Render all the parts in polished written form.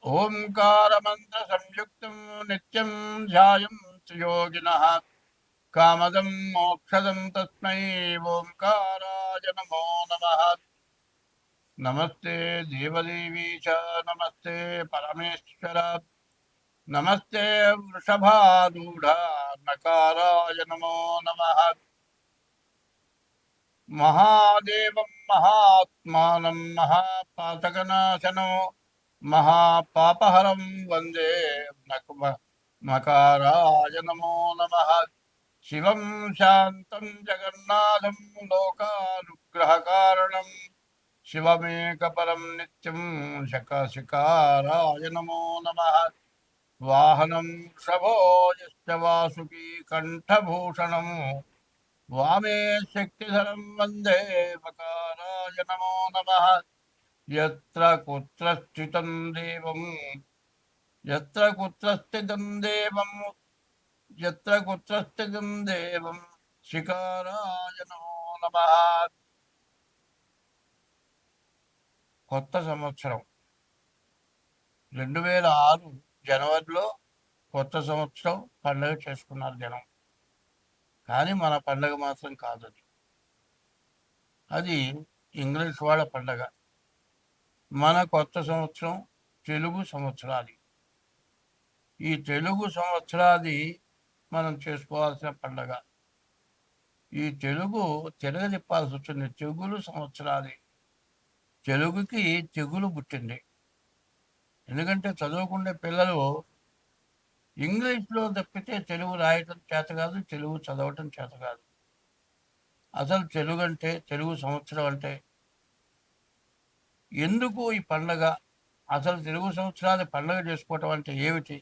ఓంకారమంత్రసంయుక్తం నిత్యం ధ్యాయంతి యోగినః కామదం మోక్షదం తస్మై ఓంకారాయ నమో నమః. నమస్తే దేవదేవీ చ నమస్తే పరమేశ్వర నమస్తే వృషభారూఢ నకారాయ నమో నమః. మహాదేవం మహాత్మానం మహాపాతకనాశనం మహాపాపహరం వందే మకారాయ నమో నమః. శివం శాంతం జగన్నాథం లోకానుగ్రహకారణం శివమేకపరం నిత్యం శకశికారాయ నమో నమః. వాహనం వృషభో యశ్చ వాసుకీ కంఠభూషణం వామే శక్తిధరం వందే మకారాయ నమో నమః. యత్ర కుత్ర స్థితం దేవం యత్ర కుత్ర స్థితం దేవం యత్ర కుత్ర స్థితం దేవం శికారాయ నమో నమః. కొత్త సంవత్సరం 2006 జనవరిలో కొత్త సంవత్సరం పండుగ చేసుకున్నారు జనం. కానీ మన పండుగ మాత్రం కాదు, అది ఇంగ్లీష్ వాళ్ళ పండుగ. మన కొత్త సంవత్సరం తెలుగు సంవత్సరాది. ఈ తెలుగు సంవత్సరాది మనం చేసుకోవాల్సిన పండుగ. ఈ తెలుగు తిరగదిప్పాల్సి వచ్చింది. తెగులు సంవత్సరాది. తెలుగుకి తెగులు పుట్టింది. ఎందుకంటే చదువుకునే పిల్లలు ఇంగ్లీష్లో తప్పితే తెలుగు రాయటం చేత కాదు, తెలుగు చదవటం చేత కాదు. అసలు తెలుగు అంటే, తెలుగు సంవత్సరం అంటే ఎందుకు ఈ పండగ, అసలు తెలుగు సంవత్సరాది పండగ చేసుకోవటం అంటే ఏమిటి,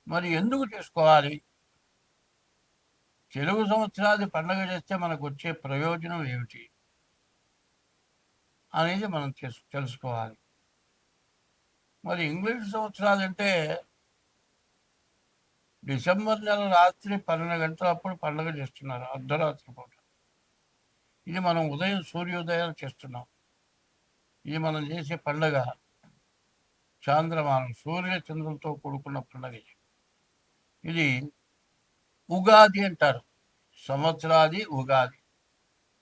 మరి ఎందుకు చేసుకోవాలి, తెలుగు సంవత్సరాది పండగ చేస్తే మనకు వచ్చే ప్రయోజనం ఏమిటి అనేది మనం తెలుసుకోవాలి. మరి ఇంగ్లీష్ సంవత్సరాలు అంటే డిసెంబర్ నెల రాత్రి 12 గంటలప్పుడు పండుగ చేస్తున్నారు, అర్ధరాత్రి పూట. ఇది మనం ఉదయం సూర్యోదయం చేస్తున్నాం. ఇది మనం చేసే పండుగ చాంద్రమానం, సూర్య చంద్రులతో కూడుకున్న పండుగ. ఇది ఉగాది అంటారు. సంవత్సరాది ఉగాది.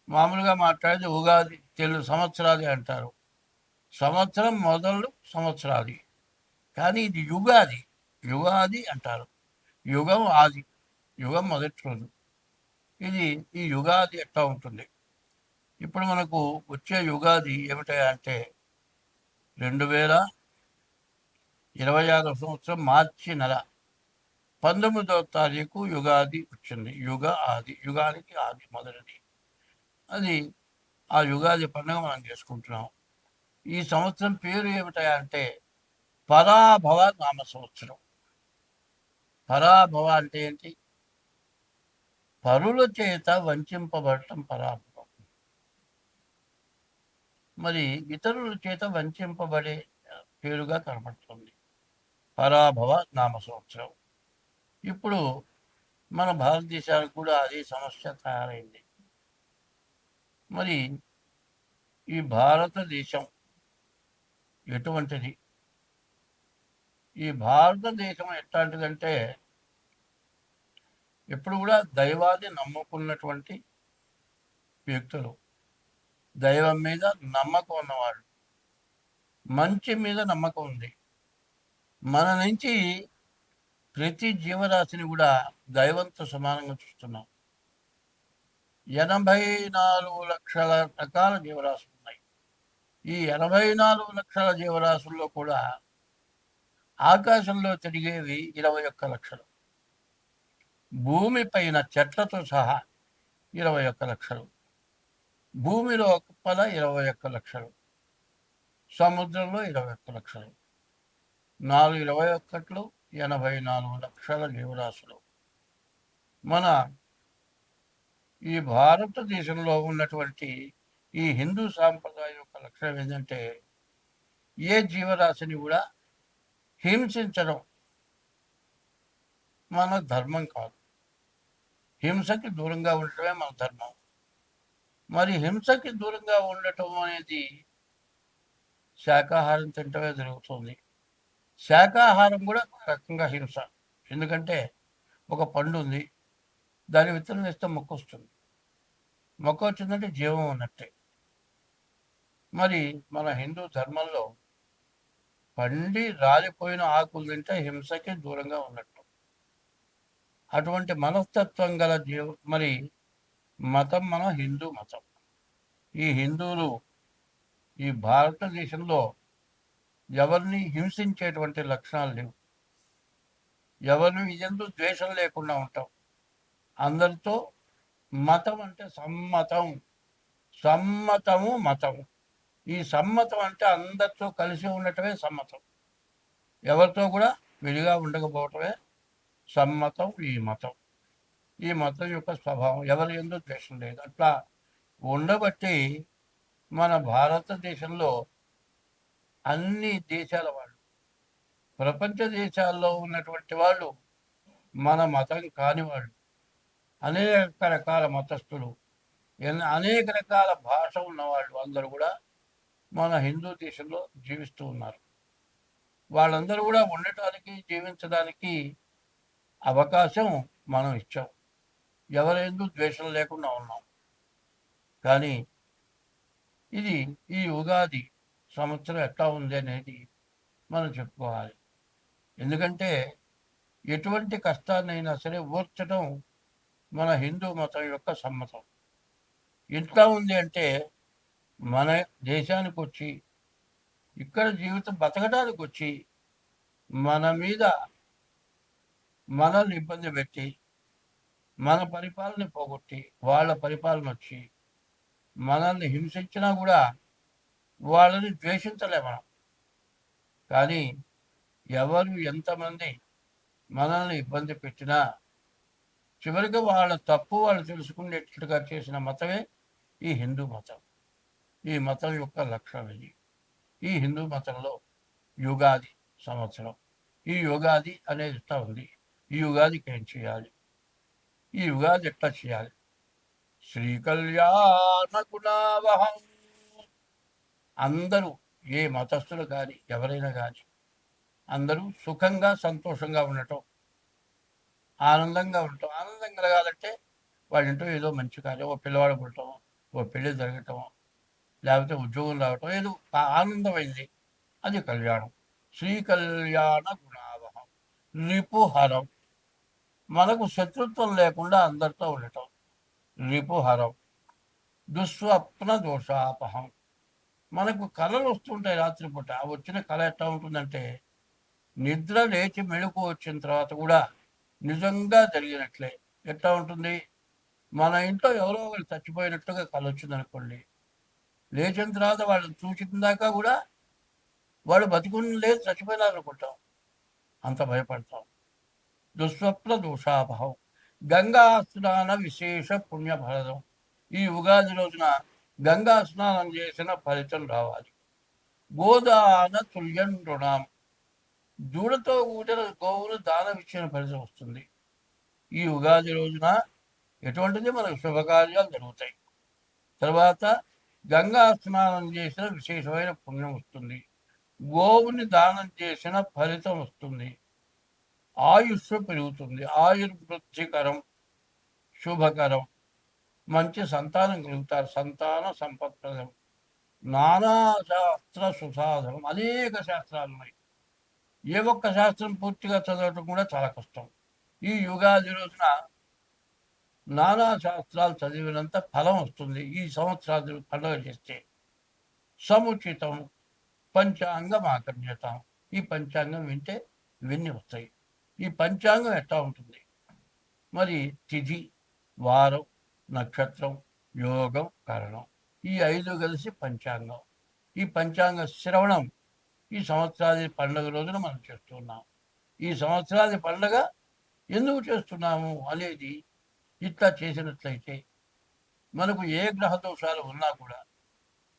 మామూలుగా మాట్లాడితే ఉగాది తెలుగు సంవత్సరాది అంటారు. సంవత్సరం మొదలు సంవత్సరాది. కానీ ఇది యుగాది. యుగాది అంటారు. యుగం ఆది, యుగం మొదటి రోజు. ఇది ఈ యుగాది ఎట్లా ఉంటుంది. ఇప్పుడు మనకు వచ్చే యుగాది ఏమిటంటే 2026 సంవత్సరం మార్చి నెల 19వ తారీఖు యుగాది వచ్చింది. యుగ ఆది, యుగానికి ఆది మొదటిది. అది ఆ యుగాది పండుగ మనం చేసుకుంటున్నాం. ఈ సంవత్సరం పేరు ఏమిటంటే పరాభవ నామ సంవత్సరం. పరాభవ అంటే ఏంటి? పరుల చేత వంచింపబడటం పరాభవం. మరి ఇతరుల చేత వంచింపబడే పేరుగా కనబడుతుంది పరాభవ నామ సంవత్సరం. ఇప్పుడు మన భారతదేశానికి కూడా అదే సమస్య తయారైంది. మరి ఈ భారతదేశం ఎటువంటిది? ఈ భారతదేశం ఎట్లాంటిదంటే ఎప్పుడు కూడా దైవాన్ని నమ్ముకున్నటువంటి వ్యక్తులు, దైవం మీద నమ్మకం ఉన్నవాడు, మంచి మీద నమ్మకం ఉంది. మన నుంచి ప్రతి జీవరాశిని కూడా దైవంతో సమానంగా చూస్తున్నాం. 84 లక్షల రకాల జీవరాశులు ఉన్నాయి. ఈ 84 లక్షల జీవరాశుల్లో కూడా ఆకాశంలో తిరిగేవి 21 లక్షలు. భూమి పైన చెట్లతో సహా 21 లక్షలు. భూమిలో కుప్పల 21 లక్షలు. సముద్రంలో 21 లక్షలు. 21 84 లక్షల జీవరాశులు. మన ఈ భారతదేశంలో ఉన్నటువంటి ఈ హిందూ సాంప్రదాయం యొక్క లక్షణం ఏంటంటే ఏ జీవరాశిని కూడా హింసించడం మన ధర్మం కాదు. హింసకి దూరంగా ఉండటమే మన ధర్మం. మరి హింసకి దూరంగా ఉండటం అనేది శాకాహారం తింటమే జరుగుతుంది. శాకాహారం కూడా ఒక రకంగా హింస. ఎందుకంటే ఒక పండు ఉంది, దాని విత్తనం వేస్తే మొక్క వస్తుంది. మొక్క వచ్చిందంటే జీవం ఉన్నట్టే. మరి మన హిందూ ధర్మంలో పండి రాలిపోయిన ఆకులు తింటే హింసకి దూరంగా ఉన్నట్టు. అటువంటి మనస్తత్వం గల మరి మతం మన హిందూ మతం. ఈ హిందువులు ఈ భారతదేశంలో ఎవరిని హింసించేటువంటి లక్షణాలు లేవు. ఎవరిని ఎందు ద్వేషం లేకుండా ఉంటాం. అందరితో మతం అంటే సమ్మతం, సమ్మతము మతం. ఈ సమ్మతం అంటే అందరితో కలిసి ఉండటమే సమ్మతం. ఎవరితో కూడా విడిగా ఉండకపోవటమే సమ్మతం. ఈ మతం యొక్క స్వభావం ఎవరి ఎందు ద్వేషం లేదు. అట్లా ఉండబట్టి మన భారతదేశంలో అన్ని దేశాల వాళ్ళు, ప్రపంచ దేశాల్లో ఉన్నటువంటి వాళ్ళు, మన మతం కాని వాళ్ళు, అనేక రకాల మతస్థులు, అనేక రకాల భాష ఉన్నవాళ్ళు అందరూ కూడా మన హిందూ దేశంలో జీవిస్తూ ఉన్నారు. వాళ్ళందరూ కూడా ఉండటానికి, జీవించడానికి అవకాశం మనం ఇచ్చాం. ఎవరెందు ద్వేషం లేకుండా ఉన్నాం. కానీ ఈ ఉగాది సంవత్సరం ఎట్లా ఉంది అనేది మనం చెప్పుకోవాలి. ఎందుకంటే ఎటువంటి కష్టాన్నైనా సరే ఓర్చడం మన హిందూ మతం యొక్క సమ్మతం. ఎట్లా ఉంది అంటే మన దేశానికి వచ్చి, ఇక్కడ జీవితం బతకడానికి వచ్చి, మన మీద మనల్ని ఇబ్బంది పెట్టి, మన పరిపాలన పోగొట్టి వాళ్ళ పరిపాలన వచ్చి మనల్ని హింసించినా కూడా వాళ్ళని ద్వేషించలే మనం. కానీ ఎవరు ఎంతమంది మనల్ని ఇబ్బంది పెట్టినా చివరికి వాళ్ళ తప్పు వాళ్ళు తెలుసుకునేట్టుగా చేసిన మతమే ఈ హిందూ మతం. ఈ మతం యొక్క లక్షణం ఇది. ఈ హిందూ మతంలో యుగాది సంవత్సరం, ఈ యుగాది అనేది ఎట్లా ఉంది, ఈ యుగాదికి ఏం చేయాలి, ఈ యుగాది ఎట్లా చేయాలి? శ్రీకళ్యాణ గుణావహం. అందరూ ఏ మతస్థులు కానీ ఎవరైనా కానీ అందరూ సుఖంగా సంతోషంగా ఉండటం, ఆనందంగా ఉండటం. ఆనందం కలగాలంటే వాళ్ళ ఇంట్లో ఏదో మంచి కార్యం, ఓ పిల్లవాడు పుట్టడం, ఓ పెళ్లి జరగటం, లేకపోతే ఉద్యోగం రావటం, ఏదో ఆనందమైంది, అది కళ్యాణం. శ్రీకళ్యాణ గుణావహం. రిపుహరం. మనకు శత్రుత్వం లేకుండా అందరితో ఉండటం, రిపుహరం. దుస్వప్న దోషాపహం. మనకు కళలు వస్తుంటాయి రాత్రిపూట. వచ్చిన కళ ఎట్లా ఉంటుందంటే నిద్ర లేచి మెళుకు వచ్చిన తర్వాత కూడా నిజంగా జరిగినట్లే. ఎట్లా ఉంటుంది? మన ఇంట్లో ఎవరో ఒకరు చచ్చిపోయినట్టుగా కళ వచ్చిందనుకోండి, లేచిన తర్వాత వాళ్ళని చూసిన దాకా కూడా వాడు బతికుని లేదు, చచ్చిపోయినారు అనుకుంటాం, అంత భయపడతాం. దుస్వప్న దోషాపహం. గంగా స్నాన విశేష పుణ్యఫలదం. ఈ ఉగాది రోజున గంగా స్నానం చేసిన ఫలితం రావాలి. గోదాన తుల్యం రుణం. దూడతో కూడిన గోవులు దానం ఇచ్చిన ఫలితం వస్తుంది. ఈ ఉగాది రోజున ఎటువంటిది మనకు శుభకార్యాలు జరుగుతాయి. తర్వాత గంగా స్నానం చేసిన విశేషమైన పుణ్యం వస్తుంది. గోవుని దానం చేసిన ఫలితం వస్తుంది. ఆయుష్ పెరుగుతుంది. ఆయుర్వృద్ధికరం, శుభకరం. మంచి సంతానం కలుగుతారు. సంతాన సంపత్ప్రదం. నానా శాస్త్ర సుసాధనం. అనేక శాస్త్రాలు ఉన్నాయి. ఏ ఒక్క శాస్త్రం పూర్తిగా చదవటం కూడా చాలా కష్టం. ఈ యుగాది రోజున నానా శాస్త్రాలు చదివినంత ఫలం వస్తుంది. ఈ సంవత్సరాలు పండుగ చేస్తే సముచితం పంచాంగం ఆకర్ణ్యతం. ఈ పంచాంగం వింటే ఇవన్నీ వస్తాయి. ఈ పంచాంగం ఎట్లా ఉంటుంది? మరి తిథి, వారం, నక్షత్రం, యోగం, కరణం, ఈ 5 కలిసి పంచాంగం. ఈ పంచాంగ శ్రవణం ఈ సంవత్సరాది పండుగ రోజున మనం చేస్తున్నాం. ఈ సంవత్సరాది పండుగ ఎందుకు చేస్తున్నాము అనేది ఇట్లా చేసినట్లయితే మనకు ఏ గ్రహ దోషాలు ఉన్నా కూడా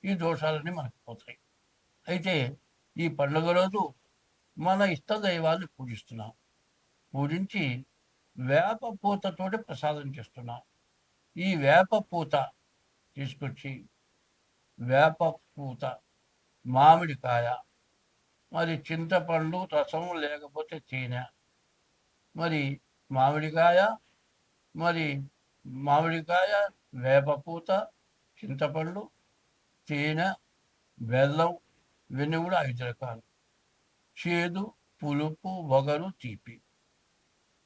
ఈ దోషాలన్నీ మనకు పోతాయి. అయితే ఈ పండుగ రోజు మన ఇష్ట దైవాన్ని పూజిస్తున్నాం. పూజించి వేప పూతతోటి ప్రసాదం చేస్తున్నాం. ఈ వేప పూత తీసుకొచ్చి వేప పూత మామిడికాయ, మరి చింతపండు రసం లేకపోతే తేనె, మరి మామిడికాయ, మరి మామిడికాయ, వేపపూత, చింతపండు, తేనె, బెల్లం, ఇవన్నీ కూడా 5 రకాలు. చేదు, పులుపు, వగరు, తీపి.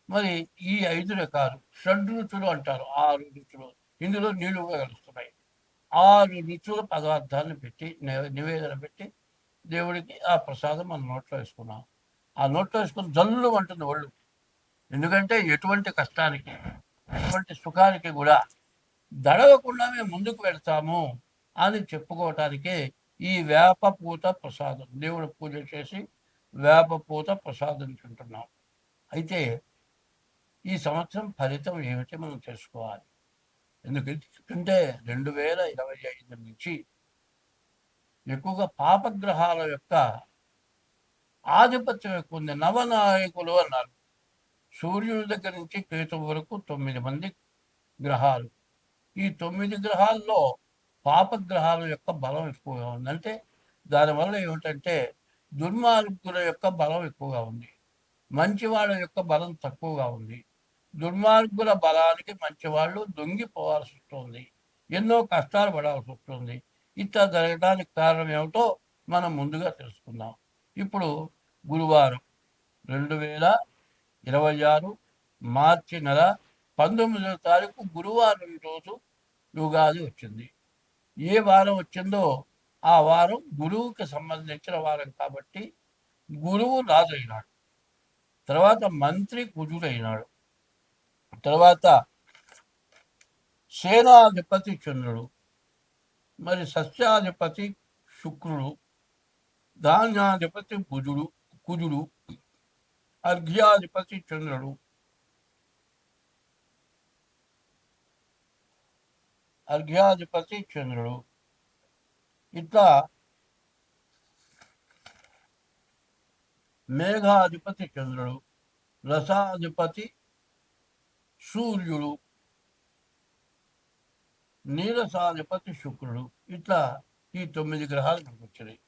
మరి ఈ 5 రకాలు షడ్రుచులు అంటారు. 6 రుచులు ఇందులో నీళ్లు కూడా కలుస్తున్నాయి. 6 రుచుల పదార్థాలను పెట్టి నివేదన పెట్టి దేవుడికి ఆ ప్రసాదం మనం నోట్లో వేసుకున్నాం. ఆ నోట్లో వేసుకుని జల్లు అంటుంది ఒళ్ళు. ఎందుకంటే ఎటువంటి కష్టానికి, ఎటువంటి సుఖానికి కూడా దడవకుండా మేము ముందుకు వెళ్తాము అని చెప్పుకోవటానికే ఈ వేపపూత ప్రసాదం. దేవుడు పూజ చేసి వేపపూత ప్రసాదం తింటున్నాం. అయితే ఈ సంవత్సరం ఫలితం ఏమిటి మనం తెలుసుకోవాలి. ఎందుకంటే 2025 నుంచి ఎక్కువగా పాపగ్రహాల యొక్క ఆధిపత్యం ఎక్కువ ఉంది. నవనాయకులు అన్నారు. సూర్యుడి దగ్గర నుంచి కేతువు వరకు 9 మంది గ్రహాలు. ఈ 9 గ్రహాల్లో పాపగ్రహాల యొక్క బలం ఎక్కువగా ఉంది. అంటే దానివల్ల ఏమిటంటే దుర్మార్గుల యొక్క బలం ఎక్కువగా ఉంది, మంచివాళ్ళ యొక్క బలం తక్కువగా ఉంది. దుర్మార్గుల బలానికి మంచివాళ్ళు దొంగిపోవాల్సి వస్తుంది, ఎన్నో కష్టాలు పడాల్సి వస్తుంది. ఇట్లా జరగడానికి కారణం ఏమిటో మనం ముందుగా తెలుసుకుందాం. ఇప్పుడు గురువారం 2026 మార్చి నెల 19వ తారీఖు గురువారం రోజు యుగాది వచ్చింది. ఏ వారం వచ్చిందో ఆ వారం గురువుకి సంబంధించిన వారం కాబట్టి గురువు రాజు అయినాడు. తర్వాత మంత్రి కుజుడైనాడు. తర్వాత సేనాధిపతి చంద్రుడు, మరి సస్యాధిపతి శుక్రుడు, ధాన్యాధిపతి కుజుడు, అర్ఘ్యాధిపతి చంద్రుడు, ఇట్లా మేఘాధిపతి చంద్రుడు, రసాధిపతి సూర్యుడు, నీరసాధిపతి శుక్రుడు. ఇట్లా ఈ 9 గ్రహాలు మనకు వచ్చినాయి.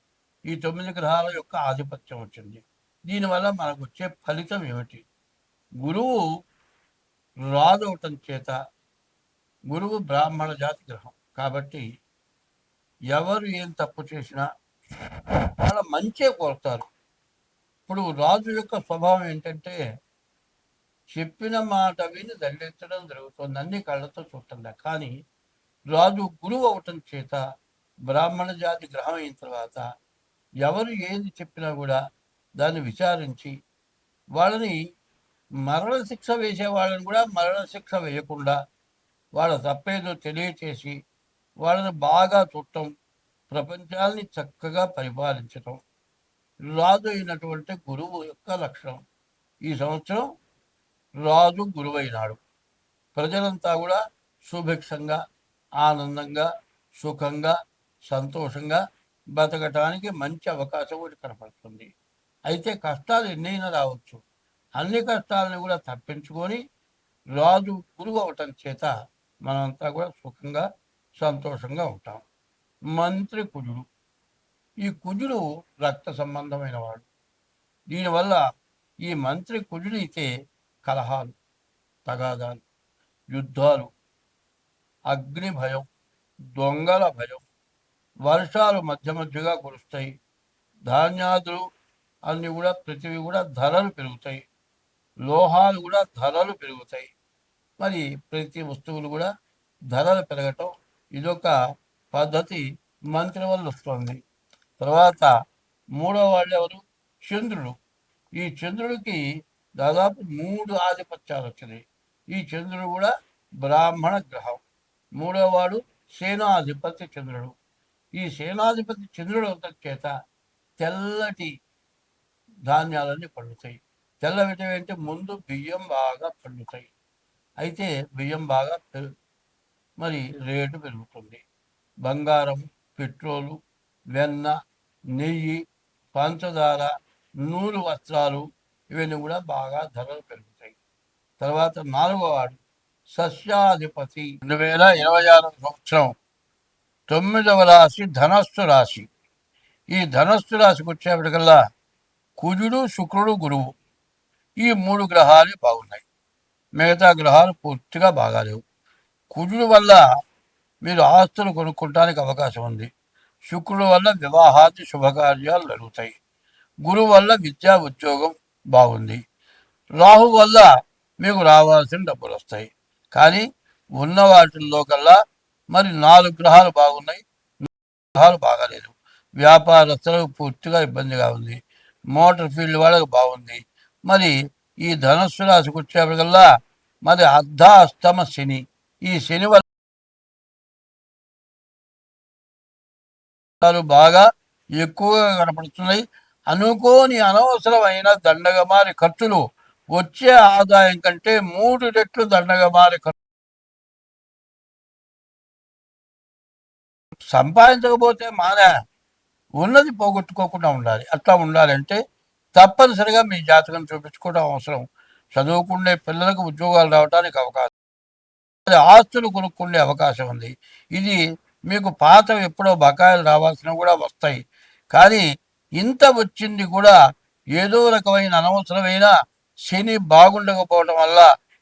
ఈ 9 గ్రహాల యొక్క ఆధిపత్యం వచ్చింది. దీనివల్ల మనకు వచ్చే ఫలితం ఏమిటి? గురువు రాజు అవటం చేత, గురువు బ్రాహ్మణ జాతి గ్రహం కాబట్టి ఎవరు ఏం తప్పు చేసినా వాళ్ళ మంచే కోరుతారు. ఇప్పుడు రాజు యొక్క స్వభావం ఏంటంటే చెప్పిన మాట విని దండెత్తడం జరుగుతుంది, అన్ని కళ్ళతో చూస్తుందా. కానీ రాజు గురువు అవటం చేత బ్రాహ్మణ జాతి గ్రహం అయిన తర్వాత ఎవరు ఏది చెప్పినా కూడా దాన్ని విచారించి వాళ్ళని మరణశిక్ష వేసే వాళ్ళని కూడా మరణశిక్ష వేయకుండా వాళ్ళ తప్పేదో తెలియచేసి వాళ్ళని బాగా చూడటం, ప్రపంచాన్ని చక్కగా పరిపాలించటం రాజు అయినటువంటి గురువు యొక్క లక్షణం. ఈ సంవత్సరం రాజు గురువైనాడు. ప్రజలంతా కూడా సుభిక్షంగా, ఆనందంగా, సుఖంగా, సంతోషంగా బతకటానికి మంచి అవకాశం ఒకటి కనపడుతుంది. అయితే కష్టాలు ఎన్నైనా రావచ్చు. అన్ని కష్టాలను కూడా తప్పించుకొని రాజు గురువు అవటం చేత మనంతా కూడా సుఖంగా, సంతోషంగా ఉంటాం. మంత్రి కుజుడు. ఈ కుజుడు రక్త సంబంధమైన వాడు. దీనివల్ల ఈ మంత్రి కుజుడు అయితే కలహాలు, తగాదాలు, యుద్ధాలు, అగ్ని భయం, దొంగల భయం, వర్షాలు మధ్య మధ్యగా కురుస్తాయి, ధాన్యాదులు అన్నీ కూడా ప్రతివి కూడా ధరలు పెరుగుతాయి, లోహాలు కూడా ధరలు పెరుగుతాయి. మరి ప్రతి వస్తువులు కూడా ధరలు పెరగటం ఇదొక పద్ధతి మంత్రి వల్ల వస్తుంది. తర్వాత మూడో వాళ్ళు ఎవరు? చంద్రుడు. ఈ చంద్రుడికి దాదాపు 3 ఆధిపత్యాలు వచ్చినాయి. ఈ చంద్రుడు కూడా బ్రాహ్మణ గ్రహం. మూడో వాడు సేనాధిపతి చంద్రుడు. ఈ సేనాధిపతి చంద్రుడు అవటం చేత తెల్లటి ధాన్యాలన్నీ పండుతాయి. తెల్లవిటి అంటే ముందు బియ్యం బాగా పండుతాయి. అయితే బియ్యం బాగా మరి రేటు పెరుగుతుంది. బంగారం, పెట్రోలు, వెన్న, నెయ్యి, పంచదార, నూలు వస్త్రాలు ఇవన్నీ కూడా బాగా ధరలు పెరుగుతాయి. తర్వాత 4వ వాడు సస్యాధిపతి. 2026 సంవత్సరం 9వ రాశి ధనస్సు రాశి. ఈ ధనస్సు రాశికి వచ్చేప్పటికల్లా కుజుడు, శుక్రుడు, గురువు ఈ 3 గ్రహాలే బాగున్నాయి. మిగతా గ్రహాలు పూర్తిగా బాగాలేవు. కుజుడు వల్ల మీరు ఆస్తులు కొనుక్కోవడానికి అవకాశం ఉంది. శుక్రుడు వల్ల వివాహాది శుభకార్యాలు జరుగుతాయి. గురువు వల్ల విద్యా ఉద్యోగం బాగుంది. రాహు వల్ల మీకు రావాల్సిన డబ్బులు వస్తాయి. కానీ ఉన్న వాటిల్లో కల్లా మరి 4 గ్రహాలు బాగున్నాయి, గ్రహాలు బాగాలేదు. వ్యాపారస్తులకు పూర్తిగా ఇబ్బందిగా ఉంది. మోటార్ ఫీల్డ్ వాళ్ళకి బాగుంది. మరి ఈ ధనస్సు రాశికి వచ్చేప్పటికల్లా మరి అర్ధాష్టమ శని, ఈ శని వల్ల బాగా ఎక్కువగా కనపడుతున్నాయి. అనుకోని అనవసరమైన దండగమారి ఖర్చులు వచ్చే ఆదాయం కంటే 3 రెట్లు దండగమారి ఖర్చు. సంపాదించకపోతే మానే, ఉన్నది పోగొట్టుకోకుండా ఉండాలి. అట్లా ఉండాలంటే తప్పనిసరిగా మీ జాతకం చూపించుకోవడం అవసరం. చదువుకునే పిల్లలకు ఉద్యోగాలు రావడానికి అవకాశం, ఆస్తులు కొనుక్కునే అవకాశం ఉంది. ఇది మీకు పాత ఎప్పుడో బకాయిలు రావాల్సినవి కూడా వస్తాయి. కానీ ఇంత వచ్చింది కూడా ఏదో రకమైన అనవసరమైన శని బాగుండకపోవటం వల్ల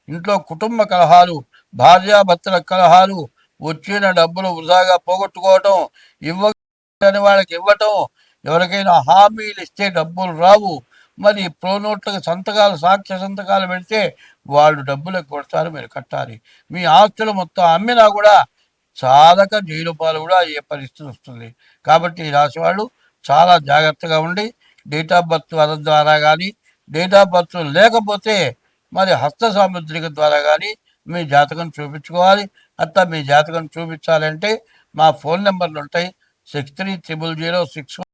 ఇంట్లో కుటుంబ కలహాలు, భార్యాభర్తల కలహాలు, వచ్చిన డబ్బులు వృధాగా పోగొట్టుకోవటం, ఇవ్వని వాళ్ళకి ఇవ్వటం, ఎవరికైనా హామీలు ఇస్తే డబ్బులు రావు. మరి ప్రో నోట్లకు సంతకాలు, సాక్ష్య సంతకాలు పెడితే వాళ్ళు డబ్బులకు కొడతారు, మీరు కట్టాలి. మీ ఆస్తులు మొత్తం అమ్మినా కూడా చాలక జైలు పాలు కూడా అయ్యే పరిస్థితి వస్తుంది. కాబట్టి ఈ రాశి వాళ్ళు చాలా జాగ్రత్తగా ఉండి డేట్ ఆఫ్ బర్త్ ద్వారా కానీ, డేట్ ఆఫ్ బర్త్ లేకపోతే మరి హస్త సాముద్రిక ద్వారా కానీ మీ జాతకం చూపించుకోవాలి. అట్లా మీ జాతకం చూపించాలంటే మా ఫోన్ నెంబర్లు ఉంటాయి. 630006